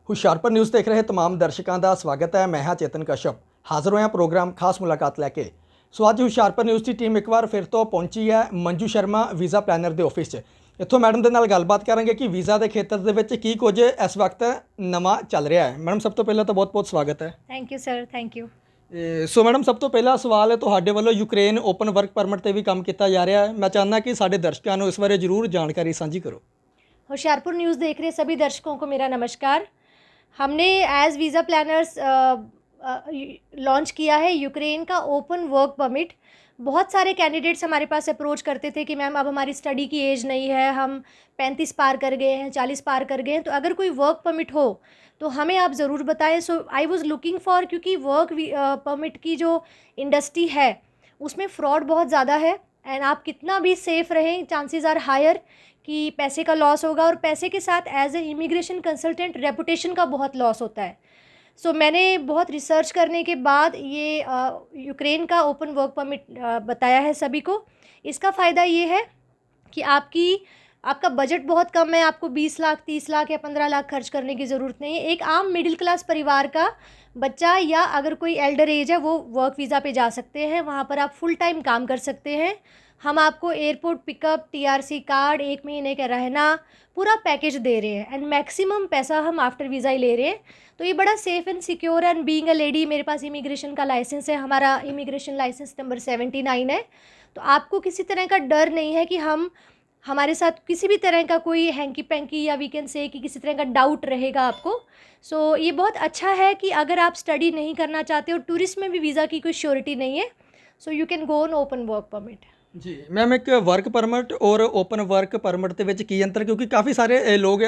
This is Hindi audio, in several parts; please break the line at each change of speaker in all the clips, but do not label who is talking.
ਹੁਸ਼ਿਆਰਪੁਰ ਨਿਊਜ਼ ਦੇਖ ਰਹੇ तमाम ਦਰਸ਼ਕਾਂ ਦਾ ਸਵਾਗਤ ਹੈ। ਮੈਂ ਹਾਂ ਚੇਤਨ ਕਸ਼ਪ, ਹਾਜ਼ਰ ਹੋਇਆ ਪ੍ਰੋਗਰਾਮ ਖਾਸ ਮੁਲਾਕਾਤ ਲੈ ਕੇ। ਸੋ ਅੱਜ ਹੁਸ਼ਿਆਰਪੁਰ ਨਿਊਜ਼ ਦੀ ਟੀਮ ਇੱਕ ਵਾਰ ਫਿਰ ਤੋਂ ਪਹੁੰਚੀ ਹੈ ਮੰਜੂ ਸ਼ਰਮਾ ਵੀਜ਼ਾ ਪਲੈਨਰ ਦੇ ਆਫਿਸ 'ਚ। ਇੱਥੋਂ ਮੈਡਮ ਦੇ ਨਾਲ ਗੱਲਬਾਤ ਕਰਾਂਗੇ ਕਿ ਵੀਜ਼ਾ ਦੇ ਖੇਤਰ ਦੇ ਵਿੱਚ ਕੀ ਕੁਝ ਇਸ ਵਕਤ ਨਵਾਂ ਚੱਲ ਰਿਹਾ ਹੈ। ਮੈਡਮ ਸਭ ਤੋਂ ਪਹਿਲਾਂ ਤਾਂ ਬਹੁਤ-ਬਹੁਤ ਸਵਾਗਤ ਹੈ।
Thank you sir, thank you.
So madam ਸਭ ਤੋਂ ਪਹਿਲਾ ਸਵਾਲ ਹੈ, ਤੁਹਾਡੇ ਵੱਲੋਂ ਯੂਕਰੇਨ ਓਪਨ ਵਰਕ ਪਰਮਿਟ ਤੇ ਵੀ ਕੰਮ ਕੀਤਾ ਜਾ ਰਿਹਾ ਹੈ। ਮੈਂ ਚਾਹੁੰਦਾ ਕਿ ਸਾਡੇ ਦਰਸ਼ਕਾਂ ਨੂੰ ਇਸ ਬਾਰੇ ਜ਼ਰੂਰ ਜਾਣਕਾਰੀ ਸਾਂਝੀ ਕਰੋ।
होशियारपुर न्यूज़ देख रहे सभी दर्शकों को मेरा नमस्कार। हमने एज वीज़ा प्लानर्स लॉन्च किया है यूक्रेन का ओपन वर्क परमिट। बहुत सारे कैंडिडेट्स हमारे पास अप्रोच करते थे कि मैम अब हमारी स्टडी की एज नहीं है, हम 35 पार कर गए हैं, 40 पार कर गए हैं, तो अगर कोई वर्क परमिट हो तो हमें आप ज़रूर बताएं। सो आई वॉज़ लुकिंग फॉर, क्योंकि वर्क परमिट की जो इंडस्ट्री है उसमें फ़्रॉड बहुत ज़्यादा है एंड आप कितना भी सेफ़ रहें, चांसेस आर हायर कि पैसे का लॉस होगा। और पैसे के साथ as a immigration consultant reputation का बहुत लॉस होता है। सो मैंने बहुत रिसर्च करने के बाद ये यूक्रेन का ओपन वर्क परमिट बताया है सभी को। इसका फ़ायदा ये है कि आपका बजट बहुत कम है, आपको 20 लाख 30 लाख या 15 लाख खर्च करने की ज़रूरत नहीं है। एक आम मिडिल क्लास परिवार का बच्चा या अगर कोई एल्डर एज है वो वर्क वीज़ा पे जा सकते हैं, वहाँ पर आप फुल टाइम काम कर सकते हैं। हम आपको एयरपोर्ट पिकअप, टीआरसी कार्ड, 1 महीने का रहना, पूरा पैकेज दे रहे हैं एंड मैक्सिमम पैसा हम आफ्टर वीज़ा ही ले रहे हैं। तो ये बड़ा सेफ़ एंड सिक्योर है। एंड बीइंग अ लेडी मेरे पास इमिग्रेशन का लाइसेंस है, हमारा इमिग्रेशन लाइसेंस नंबर 79 है। तो आपको किसी तरह का डर नहीं है कि हमारे साथ किसी भी तरह का कोई हैंकी पैंकी या वी कैन से कि किसी तरह का डाउट रहेगा आपको। सो ये बहुत अच्छा है कि अगर आप स्टडी नहीं करना चाहते हो, टूरिस्ट में भी वीज़ा की कोई श्योरिटी नहीं है, so you can go on open work permit.
ਜੀ ਮੈਮ, ਇੱਕ ਵਰਕ ਪਰਮਿਟ ਔਰ ਓਪਨ ਵਰਕ ਪਰਮਿਟ ਦੇ ਵਿੱਚ ਕੀ ਅੰਤਰ, ਕਿਉਂਕਿ ਕਾਫੀ ਸਾਰੇ ਲੋਕ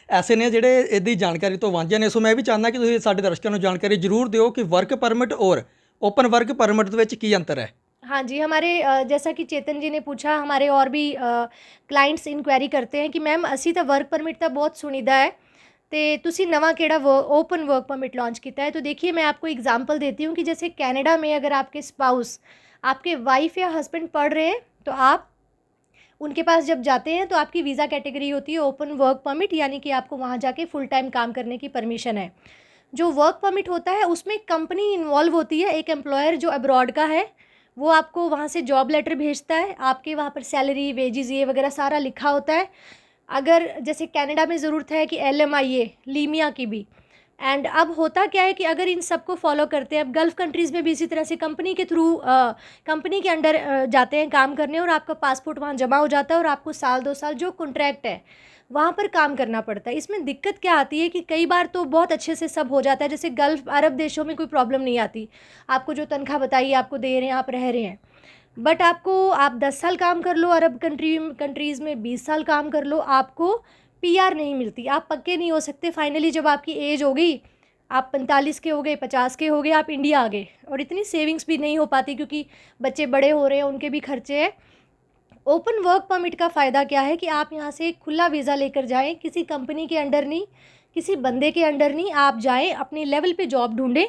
ਐਸੇ ਨੇ ਜਿਹੜੇ ਇਹਦੀ ਜਾਣਕਾਰੀ ਤੋਂ ਵਾਂਝੇ ਨੇ। ਸੋ ਮੈਂ ਵੀ ਚਾਹੁੰਦਾ ਕਿ ਤੁਸੀਂ ਸਾਡੇ ਦਰਸ਼ਕਾਂ ਨੂੰ ਜਾਣਕਾਰੀ ਜ਼ਰੂਰ ਦਿਓ ਕਿ ਵਰਕ ਪਰਮਿਟ ਔਰ ओपन वर्क परमिट ਦੇ ਵਿੱਚ ਕੀ ਅੰਤਰ ਹੈ।
हाँ जी, हमारे जैसा कि चेतन जी ने पूछा, हमारे और भी क्लाइंट्स इंक्वायरी करते हैं कि मैम असी तो वर्क परमिट तो बहुत सुनीदा है, तो तुसी नवा केड़ा ओपन वर्क परमिट लॉन्च किया है। तो देखिए मैं आपको एग्जांपल देती हूँ कि जैसे कनाडा में अगर आपके स्पाउस, आपके वाइफ या हस्बैंड पढ़ रहे हैं तो आप उनके पास जब जाते हैं तो आपकी वीज़ा कैटेगरी होती है ओपन वर्क परमिट, यानी कि आपको वहाँ जाके फुल टाइम काम करने की परमिशन है। जो वर्क परमिट होता है उसमें कंपनी इन्वॉल्व होती है, एक एम्प्लॉयर जो अब्रॉड का है वो आपको वहाँ से जॉब लेटर भेजता है, आपके वहाँ पर सैलरी वेजेस ये वगैरह सारा लिखा होता है। अगर जैसे कनाडा में ज़रूरत है कि LMIA लीमिया की भी, एंड अब होता क्या है कि अगर इन सबको फॉलो करते हैं, अब गल्फ़ कंट्रीज़ में भी इसी तरह से कंपनी के थ्रू कंपनी के अंडर जाते हैं काम करने, और आपका पासपोर्ट वहाँ जमा हो जाता है और आपको साल 2 साल जो कॉन्ट्रैक्ट है वहाँ पर काम करना पड़ता है। इसमें दिक्कत क्या आती है कि कई बार तो बहुत अच्छे से सब हो जाता है, जैसे गल्फ़ अरब देशों में कोई प्रॉब्लम नहीं आती, आपको जो तनख्वाह बताइए आपको दे रहे हैं, आप रह रहे हैं। बट आप 10 साल काम कर लो अरब कंट्रीज़ में, 20 साल काम कर लो, आपको PR नहीं मिलती, आप पक्के नहीं हो सकते। फाइनली जब आपकी एज हो गई, आप 45 के हो गए, 50 के हो गए, आप इंडिया आ गए, और इतनी सेविंग्स भी नहीं हो पाती क्योंकि बच्चे बड़े हो रहे हैं, उनके भी खर्चे हैं। ओपन वर्क परमिट का फ़ायदा क्या है कि आप यहाँ से एक खुला वीज़ा लेकर जाएं, किसी कंपनी के अंडर नहीं, किसी बंदे के अंडर नहीं, आप जाएं अपने लेवल पे जॉब ढूंढें,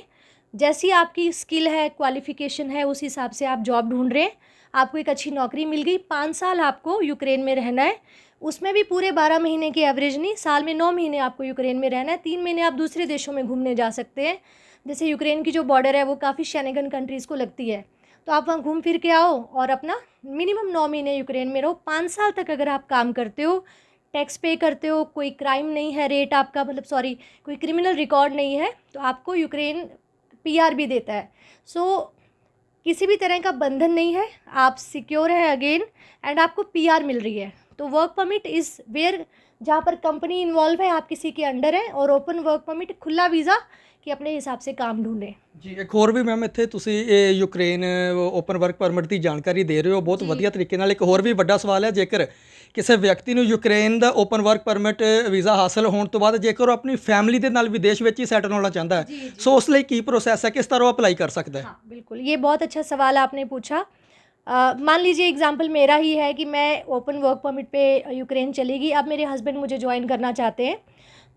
जैसी आपकी स्किल है, क्वालिफ़िकेशन है, उस हिसाब से आप जॉब ढूंढ रहे हैं, आपको एक अच्छी नौकरी मिल गई, 5 साल आपको यूक्रेन में रहना है, उसमें भी पूरे 12 महीने के एवरेज नहीं, साल में 9 महीने आपको यूक्रेन में रहना है, 3 महीने आप दूसरे देशों में घूमने जा सकते हैं। जैसे यूक्रेन की जो बॉर्डर है वो काफ़ी शेनेगन कंट्रीज़ को लगती है, तो आप वहाँ घूम फिर के आओ और अपना मिनिमम 9 महीने यूक्रेन में रहो। 5 साल तक अगर आप काम करते हो, टैक्स पे करते हो, कोई क्राइम नहीं है, रेट आपका कोई क्रिमिनल रिकॉर्ड नहीं है, तो आपको यूक्रेन PR भी देता है। सो किसी भी तरह का बंधन नहीं है, आप सिक्योर हैं अगेन, एंड आपको PR मिल रही है। तो वर्क परमिट इज़ वेयर जहाँ पर कंपनी इन्वॉल्व है, आप किसी के अंडर हैं, और ओपन वर्क परमिट खुला वीज़ा कि अपने हिसाब से काम ढूंढें।
ਜੀ ਇੱਕ ਹੋਰ ਵੀ ਮੈਮ ਇੱਥੇ ਤੁਸੀਂ ਇਹ ਯੂਕਰੇਨ ਓਪਨ ਵਰਕ ਪਰਮਿਟ ਦੀ ਜਾਣਕਾਰੀ ਦੇ ਰਹੇ ਹੋ ਬਹੁਤ ਵਧੀਆ ਤਰੀਕੇ ਨਾਲ। ਇੱਕ ਹੋਰ ਵੀ ਵੱਡਾ ਸਵਾਲ ਹੈ, ਜੇਕਰ ਕਿਸੇ ਵਿਅਕਤੀ ਨੂੰ ਯੂਕਰੇਨ ਦਾ ਓਪਨ ਵਰਕ ਪਰਮਿਟ ਵੀਜ਼ਾ ਹਾਸਲ ਹੋਣ ਤੋਂ ਬਾਅਦ ਜੇਕਰ ਉਹ ਆਪਣੀ ਫੈਮਿਲੀ ਦੇ ਨਾਲ ਵਿदेश ਵਿੱਚ ਹੀ ਸੈਟਲ ਹੋਣਾ ਚਾਹੁੰਦਾ ਹੈ, ਸੋ ਉਸ ਲਈ ਕੀ ਪ੍ਰੋਸੈਸ ਹੈ, ਕਿਸ ਤਰ੍ਹਾਂ ਉਹ ਅਪਲਾਈ ਕਰ ਸਕਦਾ ਹੈ।
हाँ बिल्कुल, ये बहुत अच्छा सवाल आपने पूछा। मान लीजिए एग्जाम्पल मेरा ही है कि मैं ओपन वर्क परमिट पे यूक्रेन चली गई, अब मेरे हस्बैंड मुझे ज्वाइन करना चाहते हैं,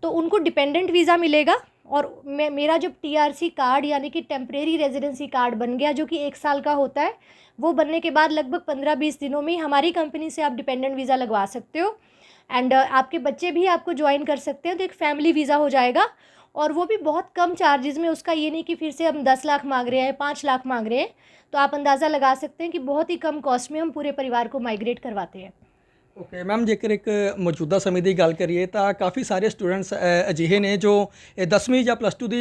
तो उनको डिपेंडेंट वीज़ा मिलेगा, और मेरा जब TRC कार्ड यानी कि टेम्परेरी रेजिडेंसी कार्ड बन गया, जो कि 1 साल का होता है, वो बनने के बाद लगभग 15-20 दिनों में हमारी कंपनी से आप डिपेंडेंट वीज़ा लगवा सकते हो। एंड आपके बच्चे भी आपको ज्वाइन कर सकते हैं, तो एक फैमिली वीज़ा हो जाएगा और वो भी बहुत कम चार्जेस में। उसका ये नहीं कि फिर से हम 10 लाख मांग रहे हैं, 5 लाख मांग रहे हैं। तो आप अंदाज़ा लगा सकते हैं कि बहुत ही कम कॉस्ट में हम पूरे परिवार को माइग्रेट करवाते हैं।
ਓਕੇ ਮੈਮ, ਜੇਕਰ ਇੱਕ ਮੌਜੂਦਾ ਸਮੇਂ ਦੀ ਗੱਲ ਕਰੀਏ ਤਾਂ ਕਾਫੀ ਸਾਰੇ ਸਟੂਡੈਂਟਸ ਅਜਿਹੇ ਨੇ ਜੋ 10ਵੀਂ ਜਾਂ +2 ਦੀ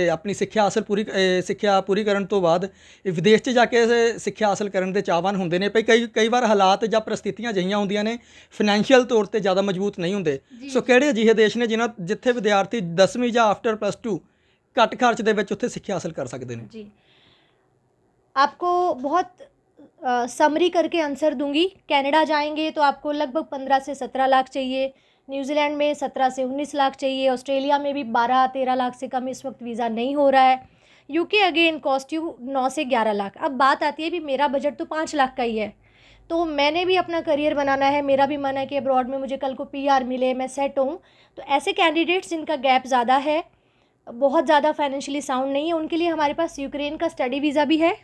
ਆਪਣੀ ਸਿੱਖਿਆ ਪੂਰੀ ਕਰਨ ਤੋਂ ਬਾਅਦ ਵਿਦੇਸ਼ 'ਚ ਜਾ ਕੇ ਸਿੱਖਿਆ ਹਾਸਲ ਕਰਨ ਦੇ ਚਾਹਵਾਨ ਹੁੰਦੇ ਨੇ। ਪਰ ਕਈ ਵਾਰ ਹਾਲਾਤ ਜਾਂ ਪ੍ਰਸਥਿਤੀਆਂ ਅਜਿਹੀਆਂ ਹੁੰਦੀਆਂ ਨੇ, ਫਾਈਨੈਂਸ਼ੀਅਲ ਤੌਰ 'ਤੇ ਜ਼ਿਆਦਾ ਮਜ਼ਬੂਤ ਨਹੀਂ ਹੁੰਦੇ। ਸੋ ਕਿਹੜੇ ਅਜਿਹੇ ਦੇਸ਼ ਨੇ ਜਿੱਥੇ ਵਿਦਿਆਰਥੀ 10ਵੀਂ ਜਾਂ ਆਫਟਰ +2 ਘੱਟ ਖਰਚ ਦੇ ਵਿੱਚ ਉੱਥੇ ਸਿੱਖਿਆ ਹਾਸਲ ਕਰ ਸਕਦੇ ਨੇ?
जी, आपको बहुत समरी करके आंसर दूंगी। कनाडा जाएंगे तो आपको लगभग 15 से 17 लाख चाहिए, न्यूजीलैंड में 17 से 19 लाख चाहिए, ऑस्ट्रेलिया में भी 12-13 लाख से कम इस वक्त वीज़ा नहीं हो रहा है। यूके अगेन कॉस्ट यू 9 से 11 लाख। अब बात आती है भी मेरा बजट तो 5 लाख का ही है, तो मैंने भी अपना करियर बनाना है, मेरा भी मन है कि अब्रॉड में मुझे कल को PR मिले, मैं सेट हूँ। तो ऐसे कैंडिडेट्स जिनका गैप ज़्यादा है, बहुत ज़्यादा फाइनेंशियली साउंड नहीं है, उनके लिए हमारे पास यूक्रेन का स्टडी वीज़ा भी है,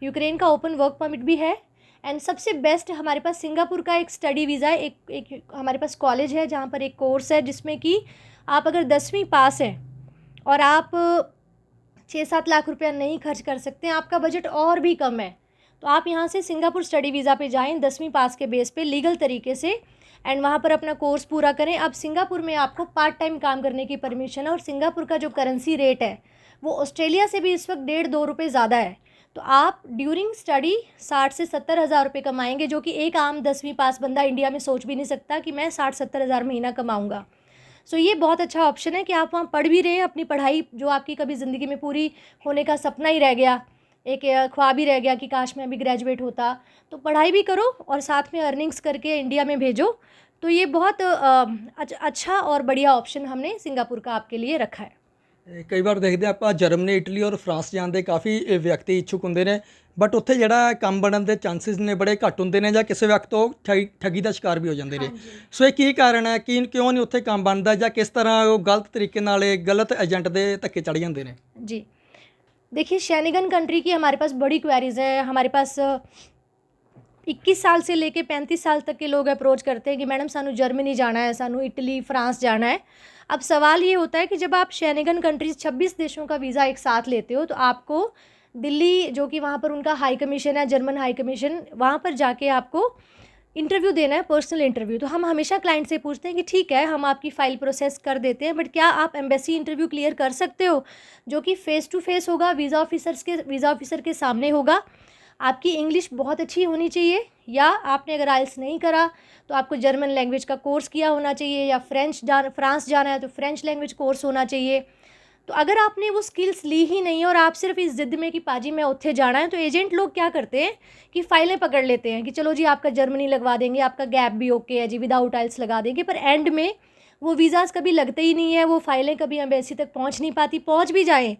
यूक्रेन का ओपन वर्क परमिट भी है, एंड सबसे बेस्ट हमारे पास सिंगापुर का एक स्टडी वीज़ा है। एक हमारे पास कॉलेज है जहाँ पर एक कोर्स है जिसमें कि आप अगर 10वीं पास हैं और आप 6-7 लाख रुपया नहीं खर्च कर सकते हैं, आपका बजट और भी कम है, तो आप यहाँ से सिंगापुर स्टडी वीज़ा पे जाएँ 10वीं पास के बेस पे लीगल तरीके से, एंड वहाँ पर अपना कोर्स पूरा करें। अब सिंगापुर में आपको पार्ट टाइम काम करने की परमिशन है, और सिंगापुर का जो करेंसी रेट है वो ऑस्ट्रेलिया से भी इस वक्त 1.5-2 रुपये ज़्यादा है। तो आप ड्यूरिंग स्टडी 60 से 70 हज़ार रुपये कमाएंगे, जो कि एक आम 10वीं पास बंदा इंडिया में सोच भी नहीं सकता कि मैं 60-70 हज़ार महीना कमाऊंगा। सो ये बहुत अच्छा ऑप्शन है कि आप वहाँ पढ़ भी रहे हैं, अपनी पढ़ाई जो आपकी कभी ज़िंदगी में पूरी होने का सपना ही रह गया, एक ख्वाब ही रह गया कि काश मैं अभी ग्रेजुएट होता, तो पढ़ाई भी करो और साथ में अर्निंग्स करके इंडिया में भेजो। तो ये बहुत अच्छा और बढ़िया ऑप्शन हमने सिंगापुर का आपके लिए रखा है।
ਕਈ ਵਾਰ ਦੇਖਦੇ ਆਪਾਂ ਜਰਮਨੀ, ਇਟਲੀ ਔਰ ਫਰਾਂਸ ਜਾਣ ਦੇ ਕਾਫੀ ਵਿਅਕਤੀ ਇੱਛੁਕ ਹੁੰਦੇ ਨੇ, ਬਟ ਉੱਥੇ ਜਿਹੜਾ ਕੰਮ ਬਣਨ ਦੇ ਚਾਂਸਿਸ ਨੇ ਬੜੇ ਘੱਟ ਹੁੰਦੇ ਨੇ, ਜਾਂ ਕਿਸੇ ਵਕਤ ਉਹ ਠੱਗੀ ਦਾ ਸ਼ਿਕਾਰ ਵੀ ਹੋ ਜਾਂਦੇ ਨੇ। ਸੋ ਇਹ ਕੀ ਕਾਰਨ ਹੈ ਕਿ ਕਿਉਂ ਨਹੀਂ ਉੱਥੇ ਕੰਮ ਬਣਦਾ, ਜਾਂ किस ਤਰ੍ਹਾਂ ਉਹ ਗਲਤ ਤਰੀਕੇ ਨਾਲ ਗਲਤ ਏਜੰਟ ਦੇ ਧੱਕੇ ਚੜ ਜਾਂਦੇ ਨੇ?
जी, देखिए शेनिगन कंट्री की हमारे पास बड़ी क्वेरीज़ हैं। हमारे पास 21 साल से लेके 35 साल तक के लोग अप्रोच करते हैं कि मैडम सानू जर्मनी जाना है, सानू इटली फ्रांस जाना है। अब सवाल ये होता है कि जब आप शेनिगन कंट्रीज 26 देशों का वीज़ा एक साथ लेते हो, तो आपको दिल्ली, जो कि वहाँ पर उनका हाई कमीशन है, जर्मन हाई कमीशन, वहाँ पर जाके आपको इंटरव्यू देना है, पर्सनल इंटरव्यू। तो हम हमेशा क्लाइंट से पूछते हैं कि ठीक है हम आपकी फ़ाइल प्रोसेस कर देते हैं, बट क्या आप एम्बेसी इंटरव्यू क्लियर कर सकते हो, जो कि फ़ेस टू फेस होगा, वीज़ा ऑफिसर के सामने होगा। आपकी इंग्लिश बहुत अच्छी होनी चाहिए, या आपने अगर आइल्स नहीं करा तो आपको जर्मन लैंग्वेज का कोर्स किया होना चाहिए, या फ्रांस जाना है तो फ्रेंच लैंग्वेज कोर्स होना चाहिए। तो अगर आपने वो स्किल्स ली ही नहीं और आप सिर्फ इस ज़िद में कि पाजी मैं उत्थे जाना है, तो एजेंट लोग क्या करते हैं कि फ़ाइलें पकड़ लेते हैं कि चलो जी आपका जर्मनी लगवा देंगे, आपका गैप भी ओके है जी, विदाउट आइल्स लगा देंगे, पर एंड में वो वीज़ाज़ कभी लगते ही नहीं है, वो फ़ाइलें कभी एम्बेसी तक पहुँच नहीं पाती, पहुँच भी जाएँ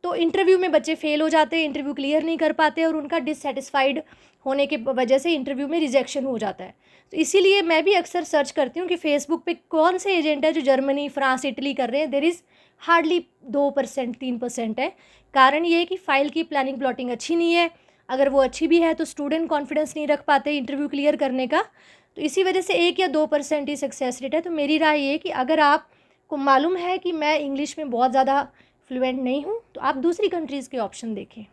तो इंटरव्यू में बच्चे फेल हो जाते हैं, इंटरव्यू क्लियर नहीं कर पाते, और उनका डिससेटिस्फाइड होने के वजह से इंटरव्यू में रिजेक्शन हो जाता है। तो इसीलिए मैं भी अक्सर सर्च करती हूँ कि फ़ेसबुक पे कौन से एजेंट है जो जर्मनी फ्रांस इटली कर रहे हैं। देयर इज़ हार्डली 2% 3% है। कारण ये है कि फ़ाइल की प्लानिंग प्लॉटिंग अच्छी नहीं है, अगर वो अच्छी भी है तो स्टूडेंट कॉन्फिडेंस नहीं रख पाते इंटरव्यू क्लियर करने का, तो इसी वजह से 1 या 2% ही सक्सेस रेट है। तो मेरी राय ये कि अगर आपको मालूम है कि मैं इंग्लिश में बहुत ज़्यादा फ्लुएंट नहीं हूँ, तो आप दूसरी कंट्रीज़ के ऑप्शन देखें।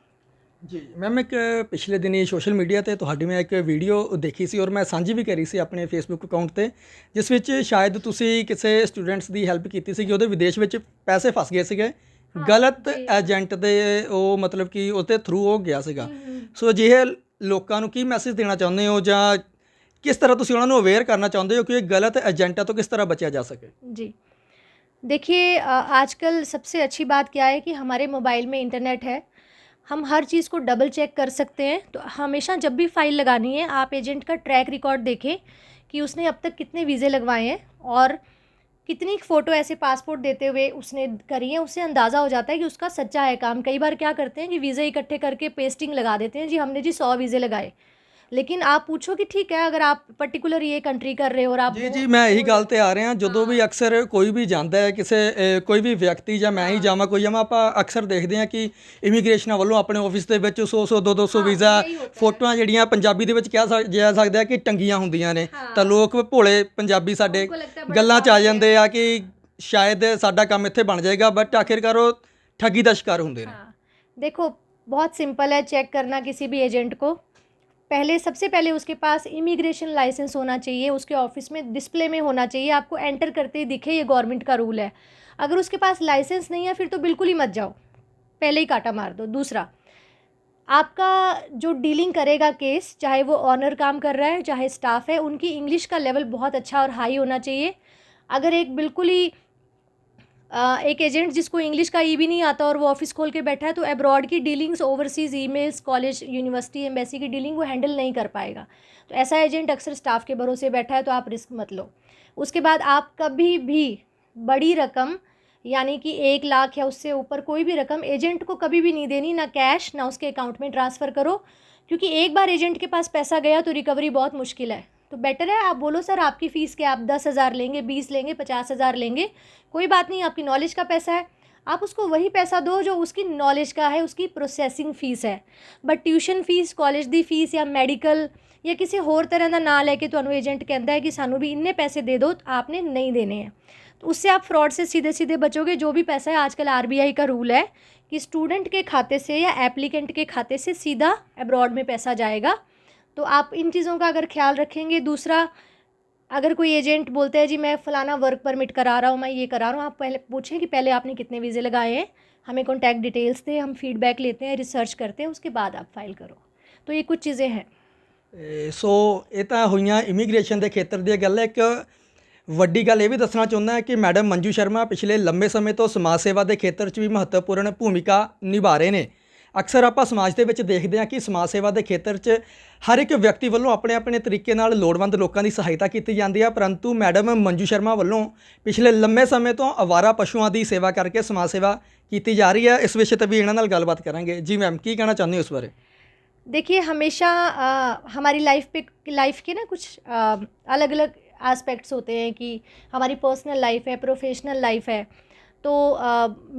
ਜੀ ਮੈਮ, ਇੱਕ ਪਿਛਲੇ ਦਿਨੀ ਸੋਸ਼ਲ ਮੀਡੀਆ ਤੇ ਤੁਹਾਡੀ ਮੈਂ ਇੱਕ ਵੀਡੀਓ ਦੇਖੀ ਸੀ, ਔਰ ਮੈਂ ਸਾਂਝੀ ਵੀ ਕਰੀ ਸੀ ਆਪਣੇ ਫੇਸਬੁੱਕ ਅਕਾਊਂਟ ਤੇ, ਜਿਸ ਵਿੱਚ ਸ਼ਾਇਦ ਤੁਸੀਂ ਕਿਸੇ ਸਟੂਡੈਂਟਸ ਦੀ ਹੈਲਪ ਕੀਤੀ ਸੀ ਕਿ ਉਹਦੇ ਵਿਦੇਸ਼ ਵਿੱਚ ਪੈਸੇ ਫਸ ਗਏ ਸੀਗੇ, ਗਲਤ ਏਜੰਟ ਦੇ ਉਹ ਮਤਲਬ ਕਿ ਉਹਦੇ ਥਰੂ ਹੋ ਗਿਆ ਸੀਗਾ। ਸੋ ਅਜਿਹੇ ਲੋਕਾਂ ਨੂੰ ਕੀ ਮੈਸੇਜ ਦੇਣਾ ਚਾਹੁੰਦੇ ਹੋ, ਜਾਂ ਕਿਸ ਤਰ੍ਹਾਂ ਤੁਸੀਂ ਉਹਨਾਂ ਨੂੰ ਅਵੇਅਰ ਕਰਨਾ ਚਾਹੁੰਦੇ ਹੋ ਕਿ ਇਹ ਗਲਤ ਏਜੰਟਾਂ ਤੋਂ ਕਿਸ ਤਰ੍ਹਾਂ ਬਚਿਆ ਜਾ ਸਕੇ?
जी, देखिए आजकल सबसे अच्छी बात क्या है कि हमारे मोबाइल में इंटरनेट है, हम हर चीज़ को डबल चेक कर सकते हैं। तो हमेशा जब भी फ़ाइल लगानी है आप एजेंट का ट्रैक रिकॉर्ड देखें कि उसने अब तक कितने वीज़े लगवाए हैं और कितनी फ़ोटो ऐसे पासपोर्ट देते हुए उसने करी है, उससे अंदाज़ा हो जाता है कि उसका सच्चा है काम। कई बार क्या करते हैं कि वीज़े इकट्ठे करके पेस्टिंग लगा देते हैं, जी हमने जी 100 वीज़े लगाए, लेकिन आप पूछो कि ठीक है, अगर आप पर्टिकुलर ये कंट्री कर रहे हो और आप
ਜੀ ਜੀ ਮੈਂ ਇਹੀ ਗੱਲ ਤੇ ਆ ਰਿਹਾ, ਜਦੋਂ ਵੀ ਅਕਸਰ ਕੋਈ ਵੀ ਜਾਂਦਾ ਹੈ ਕਿਸੇ ਕੋਈ ਵੀ ਵਿਅਕਤੀ ਜਾਂ ਮੈਂ ਹੀ ਜਾਵਾਂ ਕੋਈ ਜਾਵਾਂ, ਆਪਾਂ ਅਕਸਰ ਦੇਖਦੇ ਹਾਂ ਕਿ ਇਮੀਗ੍ਰੇਸ਼ਨਾਂ ਵੱਲੋਂ ਆਪਣੇ ਆਫਿਸ ਦੇ ਵਿੱਚ 100 200 ਵੀਜ਼ਾ ਫੋਟੋਆਂ ਜਿਹੜੀਆਂ ਪੰਜਾਬੀ ਦੇ ਵਿੱਚ ਕਿਹਾ ਜਾ ਸਕਦਾ ਕਿ ਟੰਗੀਆਂ ਹੁੰਦੀਆਂ ਨੇ, ਤਾਂ ਲੋਕ ਭੋਲੇ ਪੰਜਾਬੀ ਸਾਡੇ ਗੱਲਾਂ 'ਚ ਆ ਜਾਂਦੇ ਆ ਕਿ ਸ਼ਾਇਦ ਸਾਡਾ ਕੰਮ ਇੱਥੇ ਬਣ ਜਾਏਗਾ, ਬਟ ਆਖਿਰਕਾਰ ਉਹ ਠੱਗੀ ਦਾ ਸ਼ਿਕਾਰ ਹੁੰਦੇ ਨੇ।
देखो बहुत सिंपल है चेक करना किसी भी एजेंट को। पहले सबसे पहले उसके पास इमिग्रेशन लाइसेंस होना चाहिए, उसके ऑफिस में डिस्प्ले में होना चाहिए, आपको एंटर करते ही दिखे ये गवर्नमेंट का रूल है। अगर उसके पास लाइसेंस नहीं है फिर तो बिल्कुल ही मत जाओ, पहले ही काटा मार दो। दूसरा, आपका जो डीलिंग करेगा केस, चाहे वो ऑनर काम कर रहा है चाहे स्टाफ है, उनकी इंग्लिश का लेवल बहुत अच्छा और हाई होना चाहिए। अगर एक बिल्कुल ही एक एजेंट जिसको इंग्लिश का ई भी नहीं आता और वो ऑफिस खोल के बैठा है, तो अब्रॉड की dealings, overseas emails, college university embassy की डीलिंग वो हैंडल नहीं कर पाएगा। तो ऐसा एजेंट अक्सर स्टाफ के भरोसे बैठा है, तो आप रिस्क मत लो। उसके बाद आप कभी भी बड़ी रकम यानी कि 1 लाख या उससे ऊपर कोई भी रकम एजेंट को कभी भी नहीं देनी, ना कैश ना उसके अकाउंट में ट्रांसफ़र करो, क्योंकि एक बार एजेंट के पास पैसा गया तो रिकवरी बहुत मुश्किल है। तो बेटर है आप बोलो सर आपकी फ़ीस क्या, आप 10,000 लेंगे, 20 लेंगे, 50,000 लेंगे, कोई बात नहीं, आपकी नॉलेज का पैसा है, आप उसको वही पैसा दो जो उसकी नॉलेज का है, उसकी प्रोसेसिंग फ़ीस है। But tuition fees, college the fees या मैडिकल या किसी होर तरह का ना लैके तुहानू एजेंट कहता है कि सानू भी इन्ने पैसे दे दो, तो आपने नहीं देने हैं। तो उससे आप फ्रॉड से सीधे सीधे बचोगे। जो भी पैसा है, आजकल RBI का रूल है कि स्टूडेंट के खाते से या एप्लीकेंट के खाते से सीधा अब्रॉड में पैसा जाएगा, तो आप इन चीज़ों का अगर ख्याल रखेंगे। दूसरा, अगर कोई एजेंट बोलता है जी मैं फ़लाना वर्क परमिट करा रहा हूँ, मैं ये करा रहा हूँ, आप पहले पूछें कि पहले आपने कितने वीज़े लगाए हैं, हमें कॉन्टैक्ट डिटेल्स दें, हम फीडबैक लेते हैं, रिसर्च करते हैं, उसके बाद आप फाइल करो। तो ये कुछ चीज़ें हैं।
ਸੋ ਇਹ ਤਾਂ ਹੋਈਆਂ ਇਮੀਗ੍ਰੇਸ਼ਨ ਦੇ ਖੇਤਰ ਦੀਆਂ ਗੱਲਾਂ। ਇੱਕ ਵੱਡੀ ਗੱਲ ਇਹ ਵੀ ਦੱਸਣਾ ਚਾਹੁੰਦਾ ਹਾਂ ਕਿ ਮੈਡਮ ਮੰਜੂ ਸ਼ਰਮਾ ਪਿਛਲੇ ਲੰਬੇ ਸਮੇਂ ਤੋਂ ਸਮਾਜ ਸੇਵਾ ਦੇ ਖੇਤਰ 'ਚ ਵੀ ਮਹੱਤਵਪੂਰਨ ਭੂਮਿਕਾ ਨਿਭਾ ਰਹੇ ਨੇ। ਅਕਸਰ ਆਪਾਂ ਸਮਾਜ ਦੇ ਵਿੱਚ ਦੇਖਦੇ ਹਾਂ ਕਿ ਸਮਾਜ ਸੇਵਾ ਦੇ ਖੇਤਰ 'ਚ ਹਰ ਇੱਕ ਵਿਅਕਤੀ ਵੱਲੋਂ ਆਪਣੇ ਆਪਣੇ ਤਰੀਕੇ ਨਾਲ ਲੋੜਵੰਦ ਲੋਕਾਂ ਦੀ ਸਹਾਇਤਾ ਕੀਤੀ ਜਾਂਦੀ ਹੈ, ਪਰੰਤੂ ਮੈਡਮ ਮੰਜੂ ਸ਼ਰਮਾ ਵੱਲੋਂ ਪਿਛਲੇ ਲੰਬੇ ਸਮੇਂ ਤੋਂ ਅਵਾਰਾ ਪਸ਼ੂਆਂ ਦੀ ਸੇਵਾ ਕਰਕੇ ਸਮਾਜ ਸੇਵਾ ਕੀਤੀ ਜਾ ਰਹੀ ਹੈ। ਇਸ ਵਿਸ਼ੇ 'ਤੇ ਵੀ ਇਹਨਾਂ ਨਾਲ ਗੱਲਬਾਤ ਕਰਾਂਗੇ। ਜੀ ਮੈਮ, ਕੀ ਕਹਿਣਾ ਚਾਹੁੰਦੇ ਹੋ ਇਸ ਬਾਰੇ?
देखिए, हमेशा हमारी लाइफ के ना कुछ अलग अलग एस्पेक्ट्स होते हैं कि हमारी पर्सनल लाइफ है, प्रोफेशनल लाइफ है। तो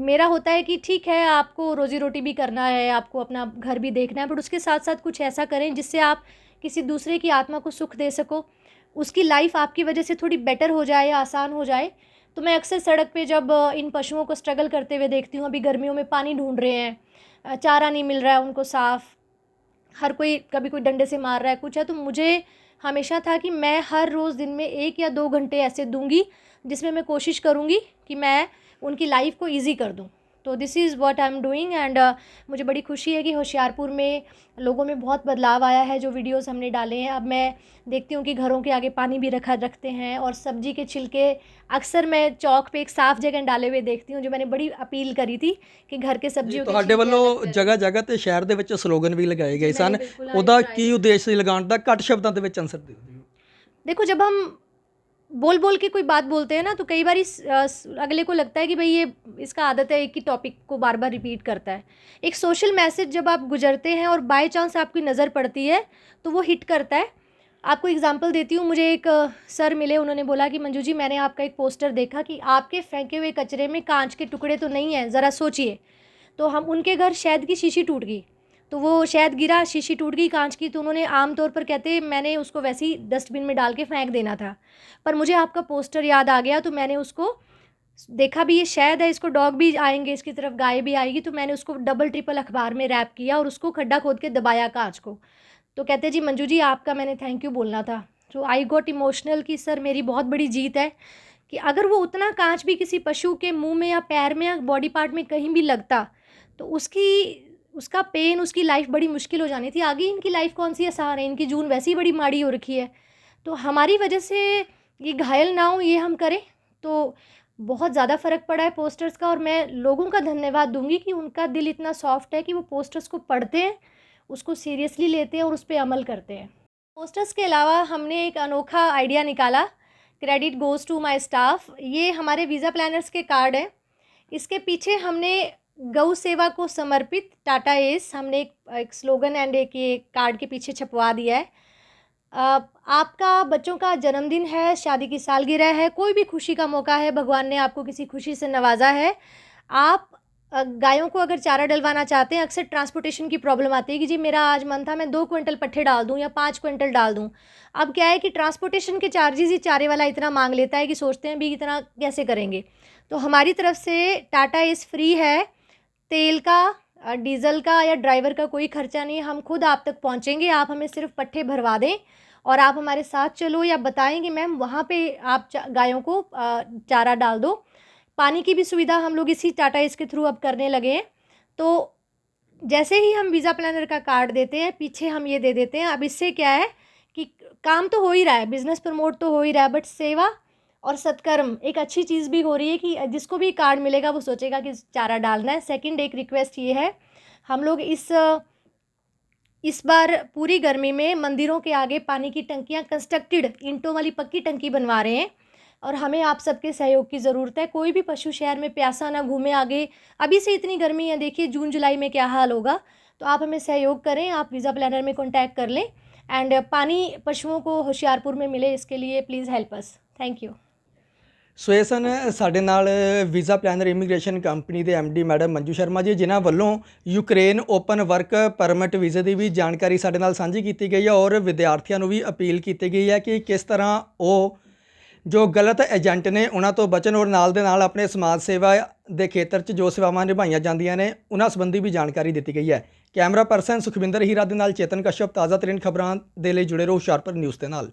मेरा होता है कि ठीक है, आपको रोज़ी रोटी भी करना है, आपको अपना घर भी देखना है, बट उसके साथ साथ कुछ ऐसा करें जिससे आप किसी दूसरे की आत्मा को सुख दे सको, उसकी लाइफ आपकी वजह से थोड़ी बेटर हो जाए या आसान हो जाए। तो मैं अक्सर सड़क पे जब इन पशुओं को स्ट्रगल करते हुए देखती हूँ, अभी गर्मियों में पानी ढूंढ रहे हैं, चारा नहीं मिल रहा है उनको साफ़, हर कोई कभी कोई डंडे से मार रहा है, कुछ है, तो मुझे हमेशा था कि मैं हर रोज़ दिन में 1 या 2 घंटे ऐसे दूंगी जिसमें मैं कोशिश करूंगी कि मैं उनकी लाइफ को इजी कर दूं। तो this is what I am doing and मुझे बड़ी खुशी है कि होशियारपुर में लोगों में बहुत बदलाव आया है। जो वीडियोस हमने डाले हैं, अब मैं देखती हूँ कि घरों के आगे पानी भी रखते हैं, और सब्जी के छिलके अक्सर मैं चौक पे एक साफ़ जगह डाले हुए देखती हूँ, जो मैंने बड़ी अपील करी थी कि घर के सब्जियों के
ਤੁਹਾਡੇ
छिलके
ਵੱਲੋਂ
अलग करें।
ਜਗ੍ਹਾ ਜਗ੍ਹਾ ਤੇ ਸ਼ਹਿਰ ਦੇ ਵਿੱਚ ਸਲੋਗਨ ਵੀ ਲਗਾਏ ਗਏ ਸਨ,
मैंने बिल्कुल
ਉਹਦਾ
try
ਕੀ ਉਦੇਸ਼ ਸੀ ਲਗਾਉਣ ਦਾ? ਘੱਟ ਸ਼ਬਦਾਂ ਦੇ ਵਿੱਚ ਆਨਸਰ ਦੇ ਦਿਓ।
देखो, जब हम बोल बोल के कोई बात बोलते हैं ना, तो कई बार अगले को लगता है कि भाई ये इसका आदत है एक ही टॉपिक को बार बार रिपीट करता है। एक सोशल मैसेज जब आप गुजरते हैं और बाय चांस आपकी नज़र पड़ती है तो वो हिट करता है। आपको एग्जांपल देती हूँ। मुझे एक सर मिले, उन्होंने बोला कि मंजू जी, मैंने आपका एक पोस्टर देखा कि आपके फेंके हुए कचरे में कांच के टुकड़े तो नहीं हैं, ज़रा सोचिए। तो हम उनके घर शहद की शीशी टूट गई, तो वो शहद गिरा, शीशी टूट गई कांच की, तो उन्होंने आम तौर पर कहते मैंने उसको वैसे ही डस्टबिन में डाल के फेंक देना था, पर मुझे आपका पोस्टर याद आ गया, तो मैंने उसको देखा भी ये शहद है, इसको डॉग भी आएंगे, इसकी तरफ गाय भी आएगी, तो मैंने उसको डबल ट्रिपल अखबार में रैप किया और उसको खड्डा खोद के दबाया कांच को। तो कहते जी मंजू जी, आपका मैंने थैंक यू बोलना था। तो आई गॉट इमोशनल कि सर मेरी बहुत बड़ी जीत है कि अगर वो उतना कांच भी किसी पशु के मुंह में या पैर में या बॉडी पार्ट में कहीं भी लगता तो उसका पेन, उसकी लाइफ बड़ी मुश्किल हो जानी थी। आगे इनकी लाइफ कौन सी आसान है, इनकी जून वैसे ही बड़ी माड़ी हो रखी है। तो हमारी वजह से ये घायल ना हो, ये हम करें तो बहुत ज़्यादा फ़र्क पड़ा है पोस्टर्स का। और मैं लोगों का धन्यवाद दूंगी कि उनका दिल इतना सॉफ्ट है कि वो पोस्टर्स को पढ़ते हैं, उसको सीरियसली लेते हैं और उस पर अमल करते हैं। पोस्टर्स के अलावा हमने एक अनोखा आइडिया निकाला, credit goes to my staff. ये हमारे वीज़ा प्लानर्स के कार्ड हैं। इसके पीछे हमने गौ सेवा को समर्पित टाटा एस हमने एक स्लोगन एंड एक ये कार्ड के पीछे छपवा दिया है। आपका बच्चों का जन्मदिन है, शादी की सालगिरह है, कोई भी खुशी का मौका है, भगवान ने आपको किसी खुशी से नवाजा है, आप गायों को अगर चारा डलवाना चाहते हैं, अक्सर ट्रांसपोर्टेशन की प्रॉब्लम आती है कि जी मेरा आज मन था मैं 2 क्विंटल पट्ठे डाल दूं या 5 क्विंटल डाल दूं। अब क्या है कि ट्रांसपोर्टेशन के चार्जेस ही चारे वाला इतना मांग लेता है कि सोचते हैं भी इतना कैसे करेंगे। तो हमारी तरफ से टाटा इस फ्री है, तेल का, डीजल का या ड्राइवर का कोई खर्चा नहीं, हम खुद आप तक पहुंचेंगे, आप हमें सिर्फ पट्ठे भरवा दें और आप हमारे साथ चलो या बताएं कि मैम वहाँ पे आप गायों को चारा डाल दो। पानी की भी सुविधा हम लोग इसी टाटा इसके थ्रू अब करने लगे हैं। तो जैसे ही हम वीज़ा प्लानर का कार्ड देते हैं, पीछे हम ये दे देते हैं। अब इससे क्या है कि काम तो हो ही रहा है, बिज़नेस प्रमोट तो हो ही रहा है, बट सेवा और सत्कर्म एक अच्छी चीज़ भी हो रही है कि जिसको भी कार्ड मिलेगा वो सोचेगा कि चारा डालना है। सेकंड एक रिक्वेस्ट ये है, हम लोग इस बार पूरी गर्मी में मंदिरों के आगे पानी की टंकियां कंस्ट्रक्टेड ईंटों वाली पक्की टंकी बनवा रहे हैं और हमें आप सबके सहयोग की ज़रूरत है। कोई भी पशु शहर में प्यासा ना घूमे आगे, अभी से इतनी गर्मी है, देखिए जून जुलाई में क्या हाल होगा। तो आप हमें सहयोग करें, आप वीज़ा प्लानर में कॉन्टैक्ट कर लें एंड पानी पशुओं को होशियारपुर में मिले, इसके लिए please help us. Thank you.
So ਇਹ ਸਨ ਸਾਡੇ ਨਾਲ ਵੀਜ਼ਾ ਪਲੈਨਰ ਇਮੀਗ੍ਰੇਸ਼ਨ ਕੰਪਨੀ ਦੇ ਐਮਡੀ ਮੈਡਮ ਮੰਜੂ ਸ਼ਰਮਾ ਜੀ, ਜਿਨ੍ਹਾਂ ਵੱਲੋਂ ਯੂਕਰੇਨ ਓਪਨ ਵਰਕ ਪਰਮਿਟ ਵੀਜ਼ੇ ਦੀ ਵੀ ਜਾਣਕਾਰੀ ਸਾਡੇ ਨਾਲ ਸਾਂਝੀ ਕੀਤੀ ਗਈ ਹੈ ਔਰ ਵਿਦਿਆਰਥੀਆਂ ਨੂੰ ਵੀ ਅਪੀਲ ਕੀਤੀ ਗਈ ਹੈ ਕਿ ਕਿਸ ਤਰ੍ਹਾਂ ਉਹ ਜੋ ਗਲਤ ਏਜੰਟ ਨੇ ਉਹਨਾਂ ਤੋਂ ਬਚਣ ਔਰ ਨਾਲ ਦੇ ਨਾਲ ਆਪਣੇ ਸਮਾਜ ਸੇਵਾ ਦੇ ਖੇਤਰ 'ਚ ਜੋ ਸੇਵਾਵਾਂ ਨਿਭਾਈਆਂ ਜਾਂਦੀਆਂ ਨੇ ਉਹਨਾਂ ਸੰਬੰਧੀ ਵੀ ਜਾਣਕਾਰੀ ਦਿੱਤੀ ਗਈ ਹੈ। ਕੈਮਰਾ ਪਰਸਨ ਸੁਖਵਿੰਦਰ ਹੀਰਾ ਦੇ ਨਾਲ ਚੇਤਨ ਕਸ਼ਯਪ, ਤਾਜ਼ਾ ਤਰੀਨ ਖਬਰਾਂ ਦੇ ਲਈ ਜੁੜੇ ਰਹੋ ਹੁਸ਼ਿਆਰਪੁਰ ਨਿਊਜ਼ ਦੇ ਨਾਲ।